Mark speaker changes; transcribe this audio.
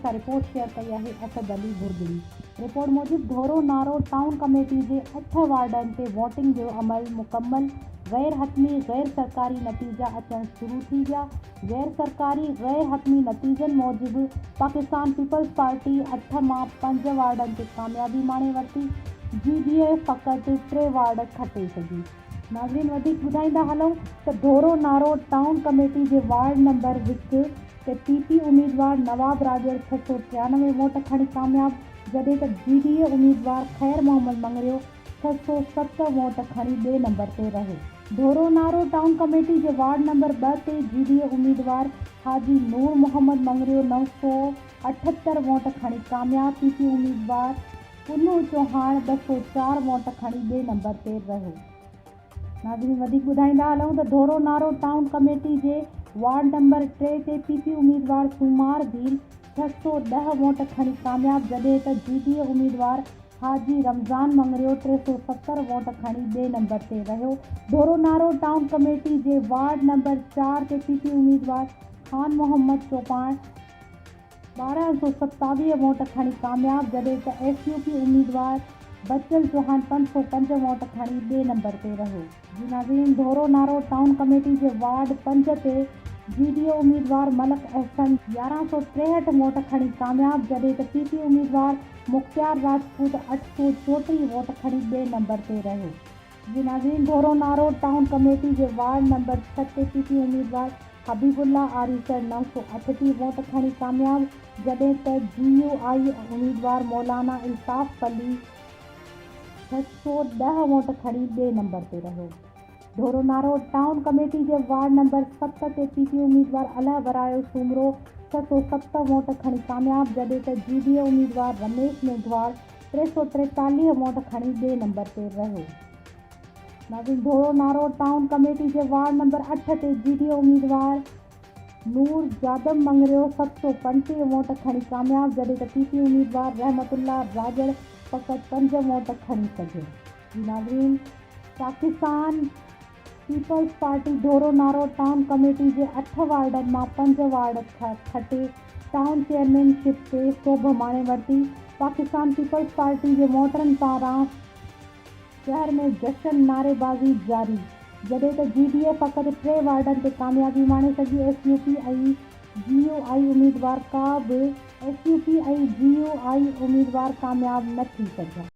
Speaker 1: सां report share कई आहे असद अली बुरगड़ी। रिपोर्ट मूजिबि धोरो नारो टाउन कमेटी जे 8 वार्डनि ते वोटिंग जो अमल मुकमल। गैर हतमी गैर सरकारी नतीजा अचणु शुरू थी विया। गैर सरकारी गैर हतमी नतीजनि मूजिबि पाकिस्तान पीपल्स पार्टी 8 मां 5 वार्डनि ते कामयाबी माणे वरिती। GDA फ़क़ति 3 वार्ड खटे सघी। नाज़रीन, वधीक ॿुधाईंदा हलूं त धोरो नारो टाउन कमेटी जे वार्ड नंबर 1 ते PP उम्मीदवार नवाब राजड़ 693 वोट खणी कामयाब, जॾहिं त GDA उम्मीदवार ख़ैर मोहम्मद मंगरियो 607 वोट खणी ॿिए नंबर ते रहियो। धोरो नारो टाउन कमेटी जे वार्ड नंबर 2 ते GDA उम्मीदवार हाजी नूर मोहम्मद मंगरियो 978 वोट खणी कामयाब। PP उम्मीदवार पुनू चौहान 204 वोट खणी ॿिए नंबर ते रहियो। नाज़रीन, वधीक ॿुधाईंदा हलूं त धोरो नारो टाउन कमेटी जे वार्ड नंबर 3 ते PP उम्मीदवार सूमार भील 610 वोट खणी कामयाब, जॾहिं त GDA उम्मीदवार हाजी रमज़ान मंगरियो 370 वोट खणी ॿिए नंबर ते रहियो। धोरो नारो टाउन कमेटी जे वार्ड नंबर 4 ते PP उम्मीदवार खान मोहम्मद चौपाण 1227 वोट खणी कामयाब, जॾहिं त SUP उम्मीदवार बचल चौहान 505 वोट खणी ॿिए नंबर ते रहियो। जी नाज़रीन, धोरो नारो टाउन कमेटी जे वार्ड 5 ते GDA उम्मीदवार मलक अहसन 1163 वोट खणी कामयाब, जॾहिं त PP उम्मीदवार मुख्तियार राजपूत 834 वोट खणी ॿिए नंबर ते रहियो। जी नाज़रीन, धोरो नारो टाउन कमेटी जे वार्ड नंबर 6 ते PP उम्मीदवार हबीबुल्ला आरीसर 938 वोट खणी कामयाब, जॾहिं त GUI उम्मीदवार मौलाना इल्ताफ़ पली 610 वोट खणी ॿिए नंबर ते रहियो। धोरो नारो टाउन कमेटी जे वार्ड नंबर 7 ते PP उम्मीदवार अल्लाह बरायो सूमरो 607 वोट खणी कामयाब, जॾहिं त GDA उम्मीदवार रमेश मेघवाल 343 वोट खणी ॿिए नंबर ते रहियो। नाज़रीन, धोरो नारो टाउन कमेटी जे वार्ड नंबर 8 ते GDA उम्मीदवार नूर जादम मंगरियो 735 वोट खणी कामयाब, जॾहिं त PP उम्मीदवार रहमतुल्लाह राजड़ फ़क़ति 5 वोट खणी सघियो। जी नाज़रीन, पाकिस्तान पीपल्स पार्टी धोरो नारो टाउन कमेटी जे 8 वार्डनि मां 5 वार्ड खटे टाउन चेयरमैनशिप ते सोभ माणे वरिती। पाकिस्तान पीपल्स पार्टी जे वोटरनि पारां शहर में जश्न नारेबाज़ी जारी, जॾहिं त GDA फ़क़ति 3 वार्डनि ते कामयाबी माणे सघी। SUP ऐं GUI उम्मीदवार कामियाब न थी सघिया।